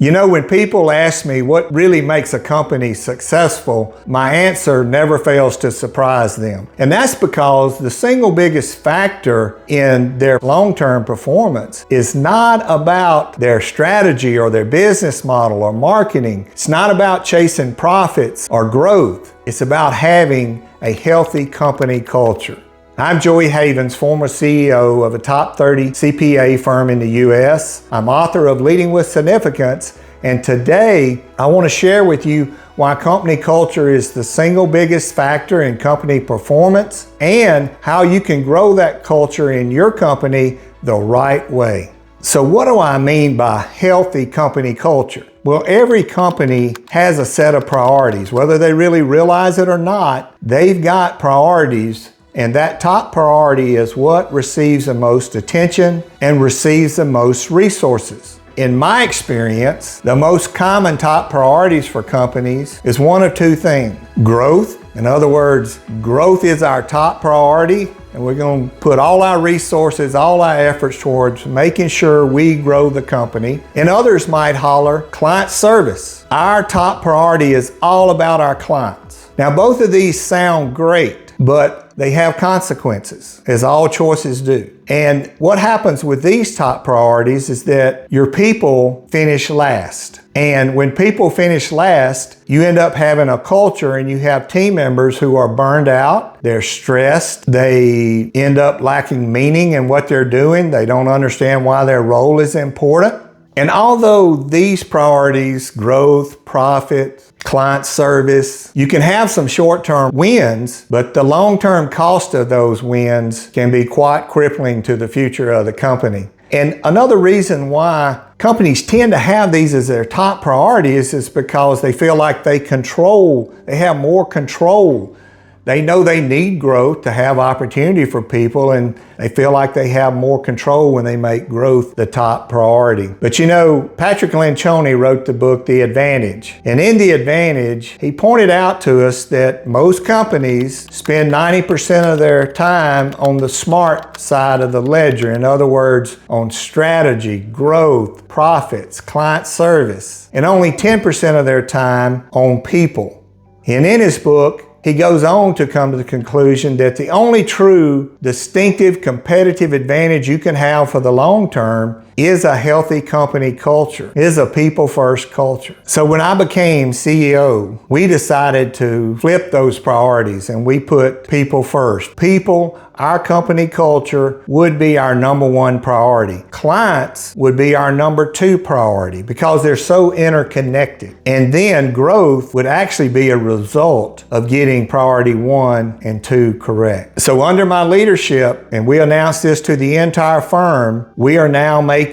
You know, when people ask me what really makes a company successful, my answer never fails to surprise them. And that's because the single biggest factor in their long-term performance is not about their strategy or their business model or marketing. It's not about chasing profits or growth. It's about having a healthy company culture. I'm Joey Havens, former CEO of a top 30 CPA firm in the US. I'm author of Leading with Significance, and today I want to share with you why company culture is the single biggest factor in company performance and how you can grow that culture in your company the right way. So what do I mean by healthy company culture? Well, every company has a set of priorities. Whether they really realize it or not, they've got priorities. And that top priority is what receives the most attention and receives the most resources. In my experience, the most common top priorities for companies is one of two things: growth. In other words, growth is our top priority, and we're going to put all our resources, all our efforts towards making sure we grow the company. And others might holler client service. Our top priority is all about our clients. Now, both of these sound great, but they have consequences, as all choices do. And what happens with these top priorities is that your people finish last. And when people finish last, you end up having a culture and you have team members who are burned out, they're stressed, they end up lacking meaning in what they're doing, they don't understand why their role is important. And although these priorities, growth, profit, client service, you can have some short-term wins, but the long-term cost of those wins can be quite crippling to the future of the company. And another reason why companies tend to have these as their top priorities is because they feel like they have more control. They know they need growth to have opportunity for people, and they feel like they have more control when they make growth the top priority. But you know, Patrick Lencioni wrote the book, The Advantage. And in The Advantage, he pointed out to us that most companies spend 90% of their time on the smart side of the ledger. In other words, on strategy, growth, profits, client service, and only 10% of their time on people. And in his book, he goes on to come to the conclusion that the only true distinctive competitive advantage you can have for the long term is a healthy company culture, is a people-first culture. So when I became CEO, we decided to flip those priorities and we put people first. People, our company culture would be our number one priority. Clients would be our number two priority because they're so interconnected. And then growth would actually be a result of getting priority 1 and 2 correct. So under my leadership, and we announced this to the entire firm, we are now making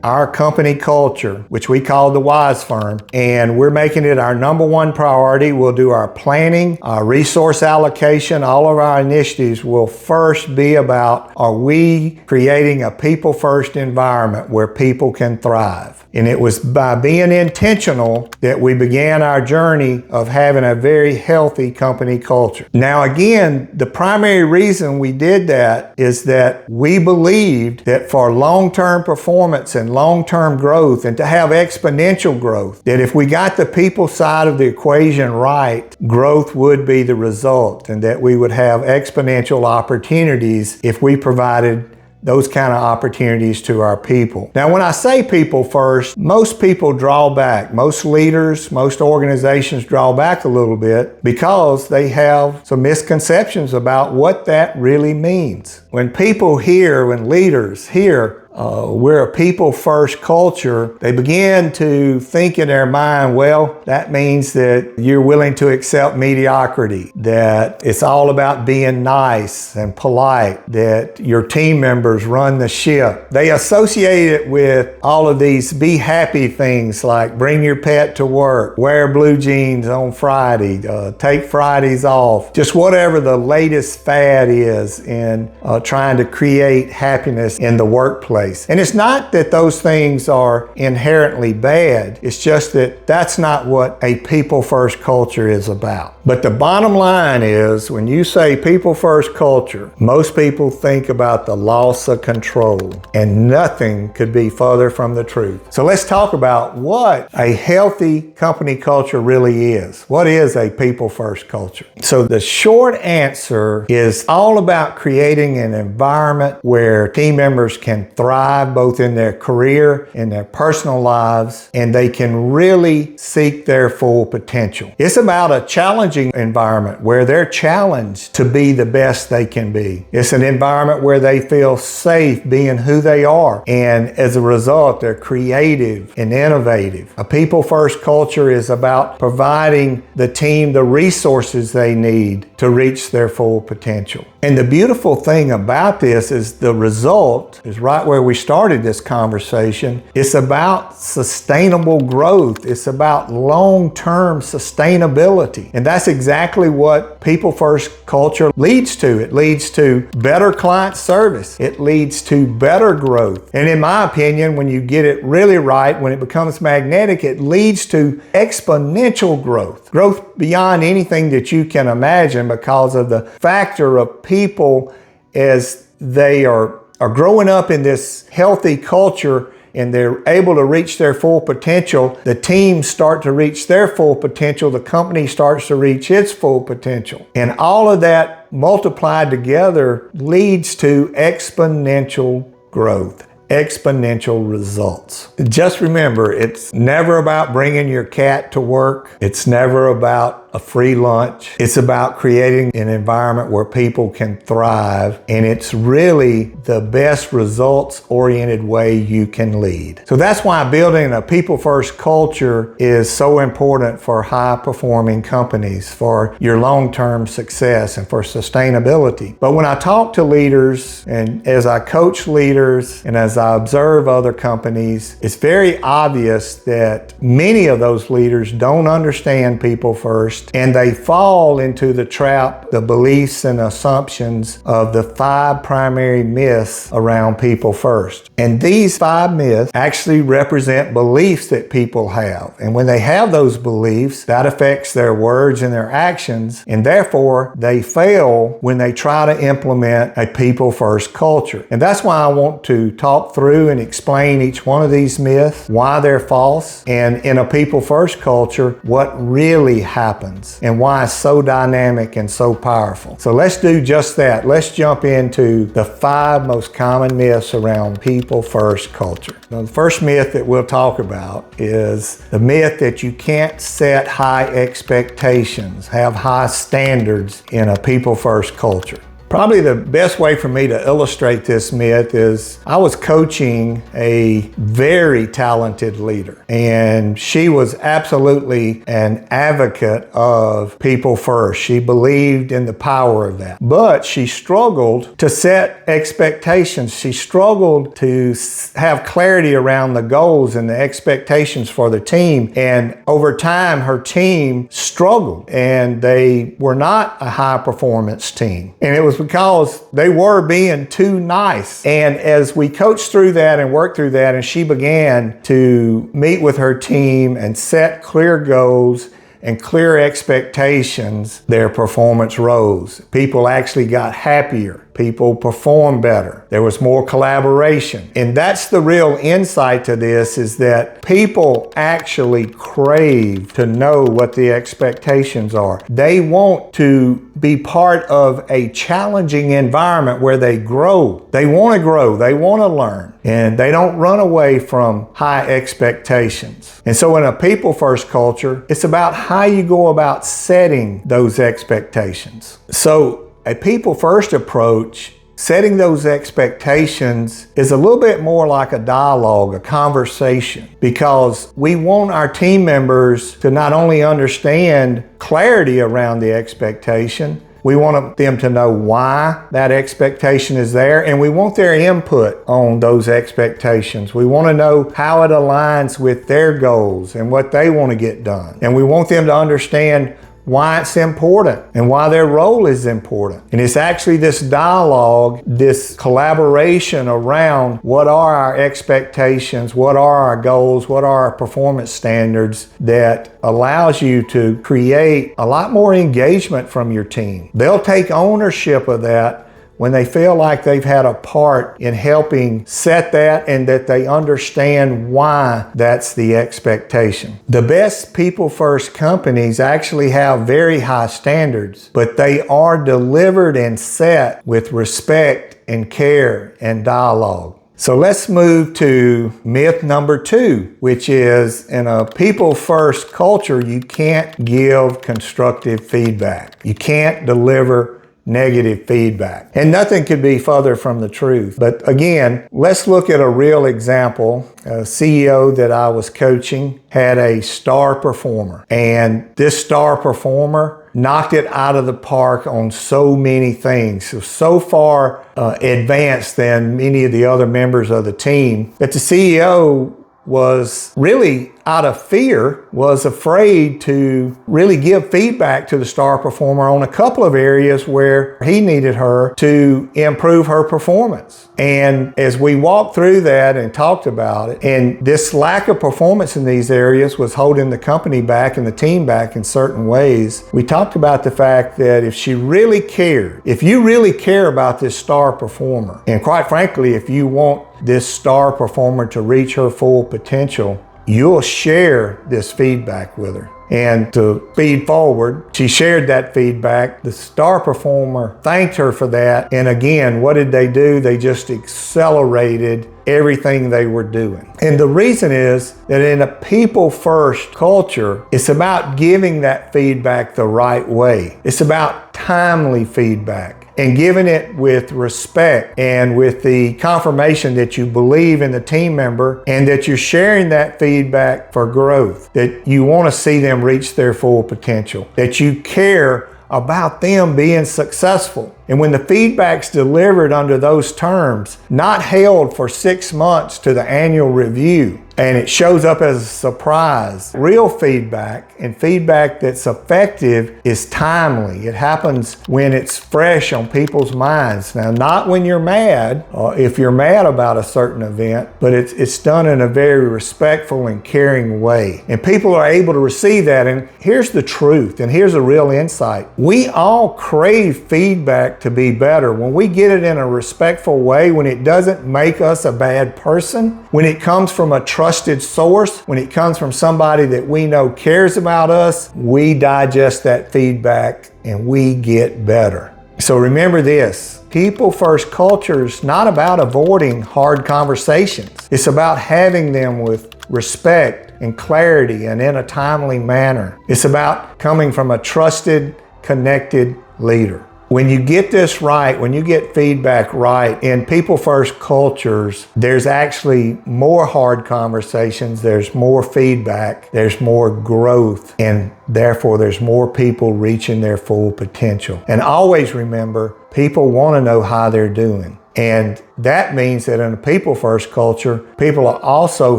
our company culture, which we call the WISE firm, and we're making it our number one priority. We'll do our planning, our resource allocation, all of our initiatives will first be about, are we creating a people-first environment where people can thrive? And it was by being intentional that we began our journey of having a very healthy company culture. Now again, the primary reason we did that is that we believed that for long-term performance and long-term growth and to have exponential growth, that if we got the people side of the equation right, growth would be the result and that we would have exponential opportunities if we provided those kind of opportunities to our people. Now, when I say people first, most people draw back. Most leaders, most organizations draw back a little bit because they have some misconceptions about what that really means. When leaders hear we're a people-first culture, they begin to think in their mind, well, that means that you're willing to accept mediocrity, that it's all about being nice and polite, that your team members run the ship. They associate it with all of these be happy things like bring your pet to work, wear blue jeans on Friday, take Fridays off, just whatever the latest fad is in trying to create happiness in the workplace. place. And it's not that those things are inherently bad. It's just that that's not what a people-first culture is about. But the bottom line is, when you say people-first culture, most people think about the loss of control, and nothing could be further from the truth. So let's talk about what a healthy company culture really is. What is a people-first culture? So the short answer is all about creating an environment where team members can thrive both in their career, in their personal lives, and they can really seek their full potential. It's about a challenging environment where they're challenged to be the best they can be. It's an environment where they feel safe being who they are, and as a result, they're creative and innovative. A people-first culture is about providing the team the resources they need to reach their full potential. And the beautiful thing about this is the result is right where we started this conversation. It's about sustainable growth. It's about long-term sustainability. And that's exactly what people-first culture leads to. It leads to better client service. It leads to better growth. And in my opinion, when you get it really right, when it becomes magnetic, it leads to exponential growth. Growth beyond anything that you can imagine, because of the factor of people as they are growing up in this healthy culture and they're able to reach their full potential. The teams start to reach their full potential. The company starts to reach its full potential. And all of that multiplied together leads to exponential growth. Exponential results. Just remember, it's never about bringing your cat to work. It's never about a free lunch. It's about creating an environment where people can thrive, and it's really the best results-oriented way you can lead. So that's why building a people-first culture is so important for high-performing companies, for your long-term success, and for sustainability. But when I talk to leaders, and as I coach leaders, and as I observe other companies, it's very obvious that many of those leaders don't understand people first, and they fall into the trap, the beliefs and assumptions of the 5 primary myths around people first. And these 5 myths actually represent beliefs that people have. And when they have those beliefs, that affects their words and their actions, and therefore they fail when they try to implement a people first culture. And that's why I want to talk through and explain each one of these myths, why they're false, and in a people first culture, what really happens and why it's so dynamic and so powerful. So let's do just that. Let's jump into the 5 most common myths around people first culture. Now, the first myth that we'll talk about is the myth that you can't set high expectations, have high standards in a people first culture. Probably the best way for me to illustrate this myth is I was coaching a very talented leader, and she was absolutely an advocate of people first. She believed in the power of that, but she struggled to set expectations. She struggled to have clarity around the goals and the expectations for the team. And over time, her team struggled, and they were not a high performance team. And it was because they were being too nice. And as we coached through that and worked through that, and she began to meet with her team and set clear goals and clear expectations, their performance rose. People actually got happier. People performed better. There was more collaboration. And that's the real insight to this, is that people actually crave to know what the expectations are. They want to be part of a challenging environment where they grow. They want to grow. They want to learn. And they don't run away from high expectations. And so in a people first culture, it's about how you go about setting those expectations. So a people first approach, setting those expectations, is a little bit more like a dialogue, a conversation, because we want our team members to not only understand clarity around the expectation, we want them to know why that expectation is there, and we want their input on those expectations. We want to know how it aligns with their goals and what they want to get done. And we want them to understand why it's important and why their role is important. And it's actually this dialogue, this collaboration around what are our expectations, what are our goals, what are our performance standards that allows you to create a lot more engagement from your team. They'll take ownership of that when they feel like they've had a part in helping set that and that they understand why that's the expectation. The best people-first companies actually have very high standards, but they are delivered and set with respect and care and dialogue. So let's move to myth number 2, which is in a people-first culture, you can't give constructive feedback. You can't deliver negative feedback. And nothing could be further from the truth. But again, let's look at a real example. A CEO that I was coaching had a star performer, and this star performer knocked it out of the park on so many things. So far advanced than many of the other members of the team that the CEO was really out of fear, was afraid to really give feedback to the star performer on a couple of areas where he needed her to improve her performance. And as we walked through that and talked about it, and this lack of performance in these areas was holding the company back and the team back in certain ways, we talked about the fact that if she really cared, if you really care about this star performer, and quite frankly, if you want this star performer to reach her full potential, you'll share this feedback with her. And to feed forward, she shared that feedback. The star performer thanked her for that. And again, what did they do? They just accelerated everything they were doing. And the reason is that in a people-first culture, it's about giving that feedback the right way. It's about timely feedback and giving it with respect and with the confirmation that you believe in the team member and that you're sharing that feedback for growth, that you want to see them reach their full potential, that you care about them being successful. And when the feedback's delivered under those terms, not held for 6 months to the annual review, and it shows up as a surprise, real feedback and feedback that's effective is timely. It happens when it's fresh on people's minds. Now, not when you're mad, or if you're mad about a certain event, but it's done in a very respectful and caring way. And people are able to receive that. And here's the truth, and here's a real insight. We all crave feedback to be better. When we get it in a respectful way, when it doesn't make us a bad person, when it comes from a trusted source, when it comes from somebody that we know cares about us, we digest that feedback and we get better. So remember this, people-first culture is not about avoiding hard conversations. It's about having them with respect and clarity and in a timely manner. It's about coming from a trusted, connected leader. When you get this right, when you get feedback right in people-first cultures, there's actually more hard conversations, there's more feedback, there's more growth, and therefore there's more people reaching their full potential. And always remember, people want to know how they're doing. And that means that in a people-first culture, people are also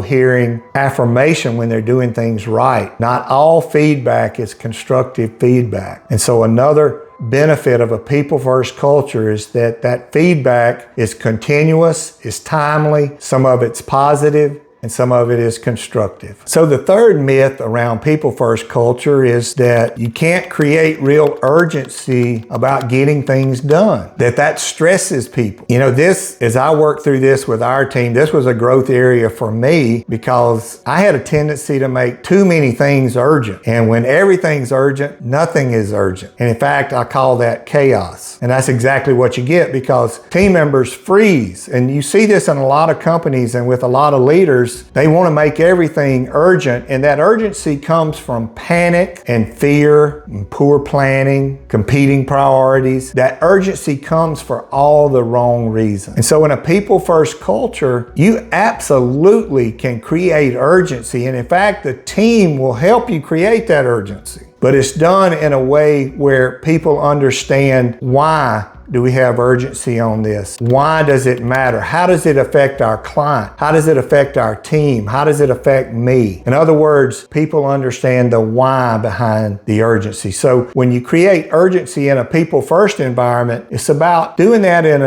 hearing affirmation when they're doing things right. Not all feedback is constructive feedback. And so another benefit of a people-first culture is that that feedback is continuous, is timely, some of it's positive, and some of it is constructive. So the third myth around people-first culture is that you can't create real urgency about getting things done, that stresses people. You know, this, as I worked through this with our team, this was a growth area for me because I had a tendency to make too many things urgent. And when everything's urgent, nothing is urgent. And in fact, I call that chaos. And that's exactly what you get because team members freeze. And you see this in a lot of companies and with a lot of leaders. They want to make everything urgent, and that urgency comes from panic and fear and poor planning, competing priorities. That urgency comes for all the wrong reasons. And so in a people-first culture, you absolutely can create urgency, and in fact, the team will help you create that urgency. But it's done in a way where people understand why do we have urgency on this? Why does it matter? How does it affect our client? How does it affect our team? How does it affect me? In other words, people understand the why behind the urgency. So when you create urgency in a people-first environment, it's about doing that in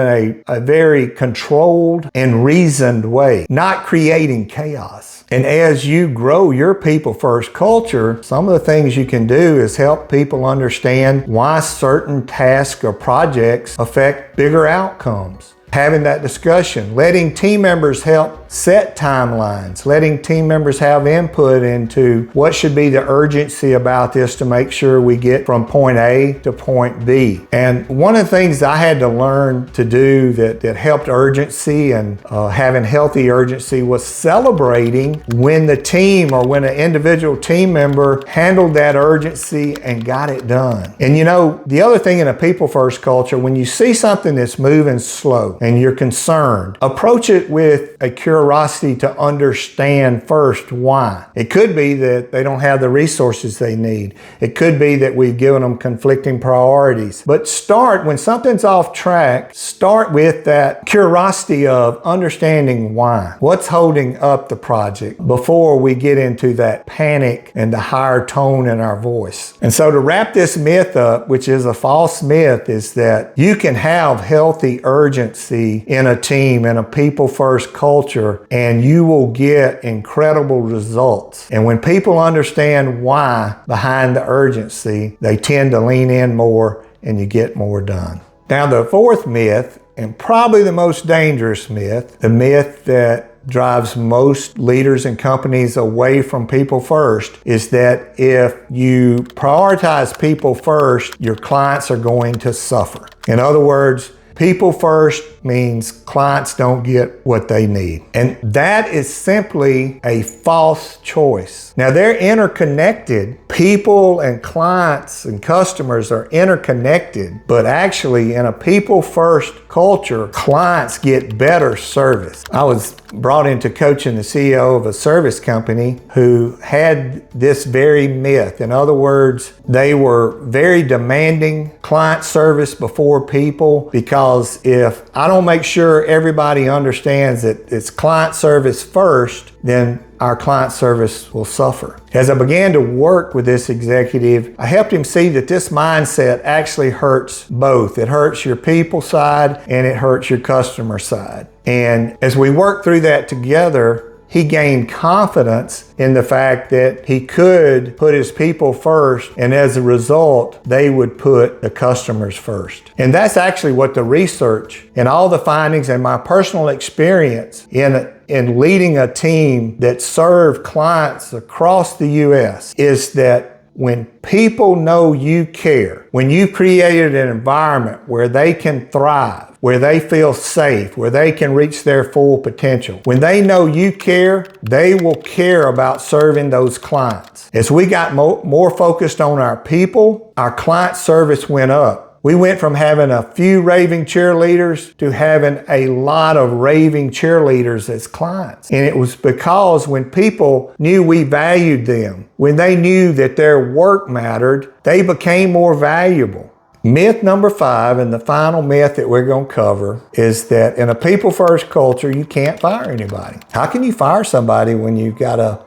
a very controlled and reasoned way, not creating chaos. And as you grow your people-first culture, some of the things you can do is help people understand why certain tasks or projects affect bigger outcomes. Having that discussion, letting team members help set timelines, letting team members have input into what should be the urgency about this to make sure we get from point A to point B. And one of the things I had to learn to do that helped urgency and having healthy urgency was celebrating when the team or when an individual team member handled that urgency and got it done. And you know, the other thing in a people-first culture, when you see something that's moving slow and you're concerned, approach it with a curiosity to understand first why. It could be that they don't have the resources they need. It could be that we've given them conflicting priorities. But start, when something's off track, start with that curiosity of understanding why. What's holding up the project before we get into that panic and the higher tone in our voice. And so to wrap this myth up, which is a false myth, is that you can have healthy urgency in a team, in a people-first culture, and you will get incredible results. And when people understand why behind the urgency, they tend to lean in more and you get more done. Now, the fourth myth, and probably the most dangerous myth, the myth that drives most leaders and companies away from people first, is that if you prioritize people first, your clients are going to suffer. In other words, people first means clients don't get what they need. And that is simply a false choice. Now, they're interconnected. People and clients and customers are interconnected, but actually in a people first culture, clients get better service. I was brought into coaching the CEO of a service company who had this very myth. In other words, they were very demanding client service before people, because if I don't make sure everybody understands that it's client service first, then our client service will suffer. As I began to work with this executive, I helped him see that this mindset actually hurts both. It hurts your people side and it hurts your customer side. And as we worked through that together, he gained confidence in the fact that he could put his people first, and as a result, they would put the customers first. And that's actually what the research and all the findings and my personal experience in leading a team that served clients across the U.S. is that when people know you care, when you created an environment where they can thrive, where they feel safe, where they can reach their full potential, when they know you care, they will care about serving those clients. As we got more focused on our people, our client service went up. We went from having a few raving cheerleaders to having a lot of raving cheerleaders as clients. And it was because when people knew we valued them, when they knew that their work mattered, they became more valuable. Myth number 5, and the final myth that we're going to cover, is that in a people-first culture, you can't fire anybody. How can you fire somebody when you've got a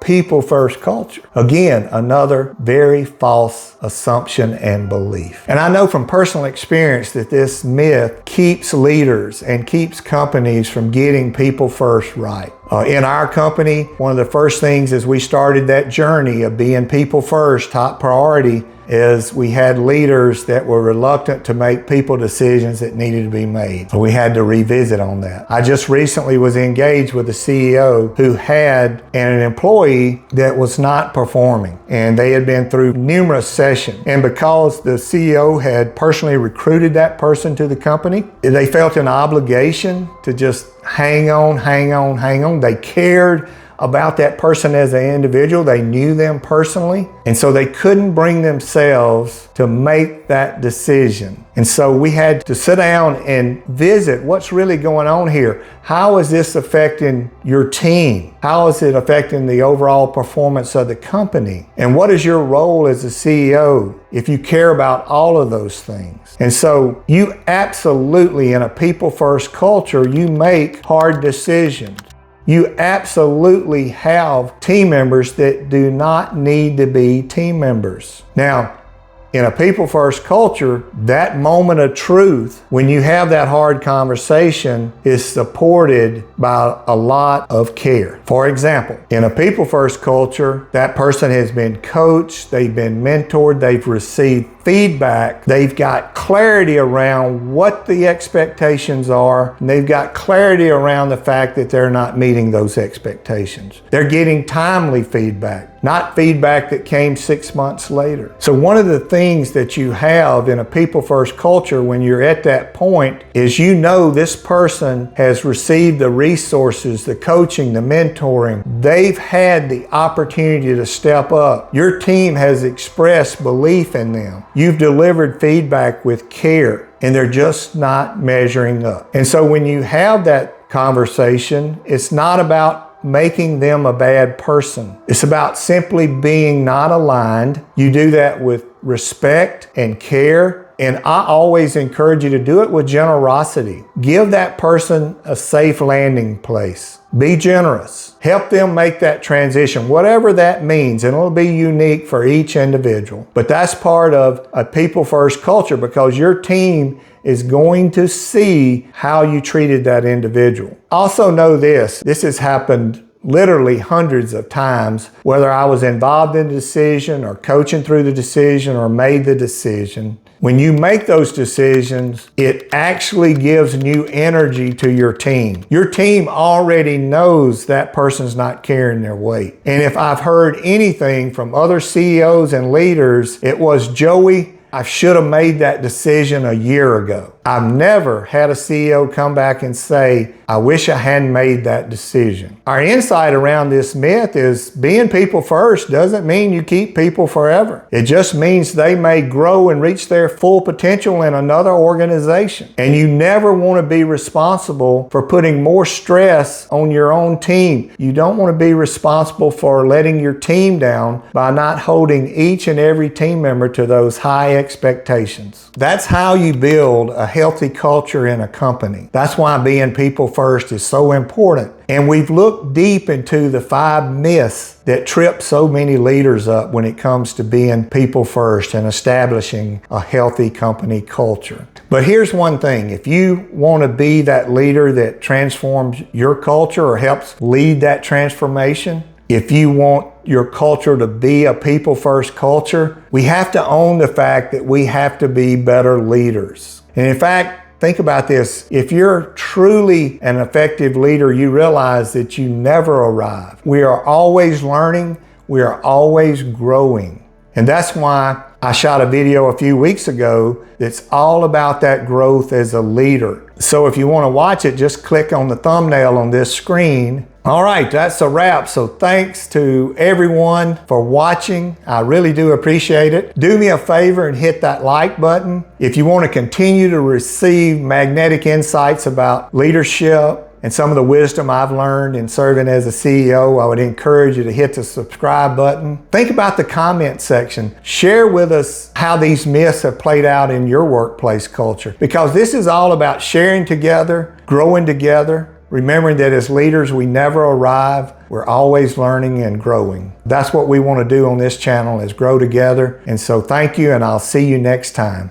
people-first culture? Again, another very false assumption and belief. And I know from personal experience that this myth keeps leaders and keeps companies from getting people first right. In our company, one of the first things as we started that journey of being people first, top priority, is we had leaders that were reluctant to make people decisions that needed to be made. So we had to revisit on that. I just recently was engaged with a CEO who had an employee that was not performing, and they had been through numerous sessions. And because the CEO had personally recruited that person to the company, they felt an obligation to just hang on. They cared about that person as an individual. They knew them personally, and so they couldn't bring themselves to make that decision. And so we had to sit down and visit what's really going on here. How is this affecting your team? How is it affecting the overall performance of the company? And what is your role as a CEO if you care about all of those things? And so you absolutely, in a people-first culture, you make hard decisions. You absolutely have team members that do not need to be team members. Now, in a people-first culture, that moment of truth, when you have that hard conversation, is supported by a lot of care. For example, in a people-first culture, that person has been coached, they've been mentored, they've received feedback, they've got clarity around what the expectations are, and they've got clarity around the fact that they're not meeting those expectations. They're getting timely feedback, not feedback that came 6 months later. So one of the things that you have in a people-first culture when you're at that point is you know this person has received the resources, the coaching, the mentoring. They've had the opportunity to step up. Your team has expressed belief in them. You've delivered feedback with care, and they're just not measuring up. And so when you have that conversation, it's not about making them a bad person. It's about simply being not aligned. You do that with respect and care. And I always encourage you to do it with generosity. Give that person a safe landing place. Be generous. Help them make that transition, whatever that means, and it'll be unique for each individual. But that's part of a people-first culture because your team is going to see how you treated that individual. Also know this has happened literally hundreds of times, whether I was involved in the decision or coaching through the decision or made the decision. When you make those decisions, it actually gives new energy to your team. Your team already knows that person's not carrying their weight. And if I've heard anything from other CEOs and leaders, it was, Joey, I should have made that decision a year ago. I've never had a CEO come back and say, I wish I hadn't made that decision. Our insight around this myth is being people first doesn't mean you keep people forever. It just means they may grow and reach their full potential in another organization. And you never want to be responsible for putting more stress on your own team. You don't want to be responsible for letting your team down by not holding each and every team member to those high expectations. That's how you build a healthy culture in a company. That's why being people first is so important. And we've looked deep into the 5 myths that trip so many leaders up when it comes to being people first and establishing a healthy company culture. But here's one thing, if you want to be that leader that transforms your culture or helps lead that transformation, if you want your culture to be a people-first culture, we have to own the fact that we have to be better leaders. And in fact, think about this. If you're truly an effective leader, you realize that you never arrive. We are always learning. We are always growing. And that's why I shot a video a few weeks ago that's all about that growth as a leader. So if you want to watch it, just click on the thumbnail on this screen. All right, that's a wrap. So thanks to everyone for watching. I really do appreciate it. Do me a favor and hit that like button. If you want to continue to receive magnetic insights about leadership and some of the wisdom I've learned in serving as a CEO, I would encourage you to hit the subscribe button. Think about the comment section. Share with us how these myths have played out in your workplace culture, because this is all about sharing together, growing together, remembering that as leaders, we never arrive. We're always learning and growing. That's what we want to do on this channel, is grow together. And so thank you, and I'll see you next time.